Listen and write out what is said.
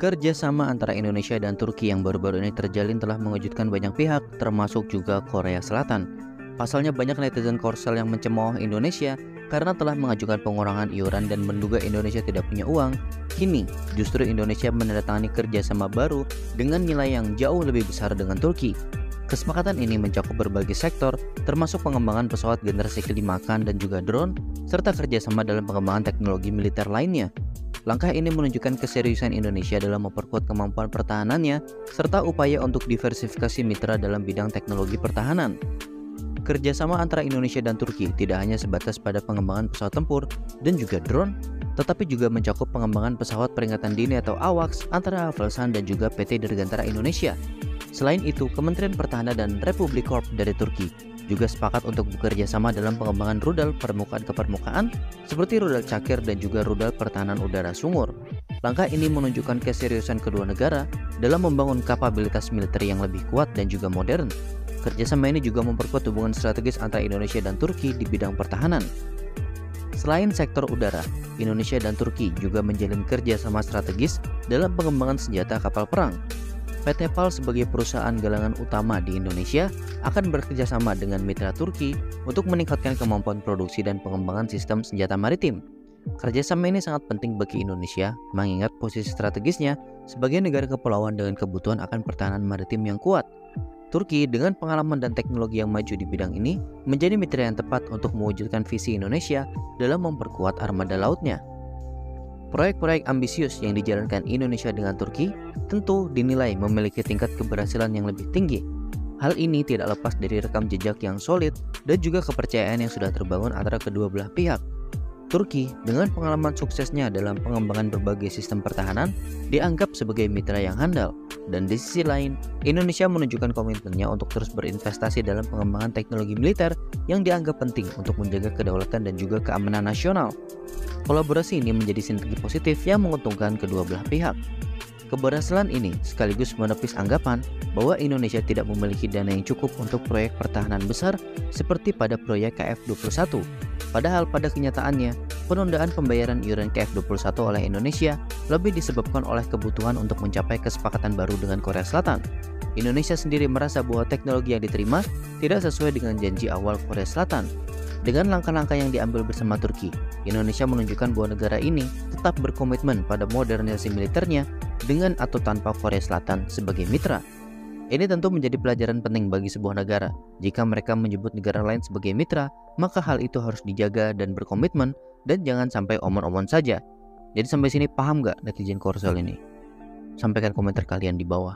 Kerjasama antara Indonesia dan Turki yang baru-baru ini terjalin telah mengejutkan banyak pihak, termasuk juga Korea Selatan. Pasalnya banyak netizen Korsel yang mencemooh Indonesia karena telah mengajukan pengurangan iuran dan menduga Indonesia tidak punya uang. Kini, justru Indonesia menandatangani kerjasama baru dengan nilai yang jauh lebih besar dengan Turki. Kesepakatan ini mencakup berbagai sektor, termasuk pengembangan pesawat generasi kelima dan juga drone, serta kerjasama dalam pengembangan teknologi militer lainnya. Langkah ini menunjukkan keseriusan Indonesia dalam memperkuat kemampuan pertahanannya, serta upaya untuk diversifikasi mitra dalam bidang teknologi pertahanan. Kerjasama antara Indonesia dan Turki tidak hanya sebatas pada pengembangan pesawat tempur dan juga drone, tetapi juga mencakup pengembangan pesawat peringatan dini atau AWACS antara Avelsan dan juga PT Dirgantara Indonesia. Selain itu, Kementerian Pertahanan dan Republik Corp dari Turki juga sepakat untuk bekerja sama dalam pengembangan rudal permukaan ke permukaan seperti rudal Cakir dan juga rudal pertahanan udara Sungur. Langkah ini menunjukkan keseriusan kedua negara dalam membangun kapabilitas militer yang lebih kuat dan juga modern. Kerjasama ini juga memperkuat hubungan strategis antara Indonesia dan Turki di bidang pertahanan. Selain sektor udara, Indonesia dan Turki juga menjalin kerjasama strategis dalam pengembangan senjata kapal perang. PT PAL sebagai perusahaan galangan utama di Indonesia akan bekerjasama dengan mitra Turki untuk meningkatkan kemampuan produksi dan pengembangan sistem senjata maritim. Kerjasama ini sangat penting bagi Indonesia mengingat posisi strategisnya sebagai negara kepulauan dengan kebutuhan akan pertahanan maritim yang kuat. Turki dengan pengalaman dan teknologi yang maju di bidang ini menjadi mitra yang tepat untuk mewujudkan visi Indonesia dalam memperkuat armada lautnya. Proyek-proyek ambisius yang dijalankan Indonesia dengan Turki tentu dinilai memiliki tingkat keberhasilan yang lebih tinggi. Hal ini tidak lepas dari rekam jejak yang solid dan juga kepercayaan yang sudah terbangun antara kedua belah pihak. Turki dengan pengalaman suksesnya dalam pengembangan berbagai sistem pertahanan dianggap sebagai mitra yang handal, dan di sisi lain, Indonesia menunjukkan komitmennya untuk terus berinvestasi dalam pengembangan teknologi militer yang dianggap penting untuk menjaga kedaulatan dan juga keamanan nasional. Kolaborasi ini menjadi sinergi positif yang menguntungkan kedua belah pihak. Keberhasilan ini sekaligus menepis anggapan bahwa Indonesia tidak memiliki dana yang cukup untuk proyek pertahanan besar seperti pada proyek KF-21. Padahal pada kenyataannya, penundaan pembayaran iuran KF-21 oleh Indonesia lebih disebabkan oleh kebutuhan untuk mencapai kesepakatan baru dengan Korea Selatan. Indonesia sendiri merasa bahwa teknologi yang diterima tidak sesuai dengan janji awal Korea Selatan. Dengan langkah-langkah yang diambil bersama Turki, Indonesia menunjukkan bahwa negara ini tetap berkomitmen pada modernisasi militernya dengan atau tanpa Korea Selatan sebagai mitra. Ini tentu menjadi pelajaran penting bagi sebuah negara. Jika mereka menyebut negara lain sebagai mitra, maka hal itu harus dijaga dan berkomitmen, dan jangan sampai omon-omon saja. Jadi sampai sini paham gak netizen Korsel ini? Sampaikan komentar kalian di bawah.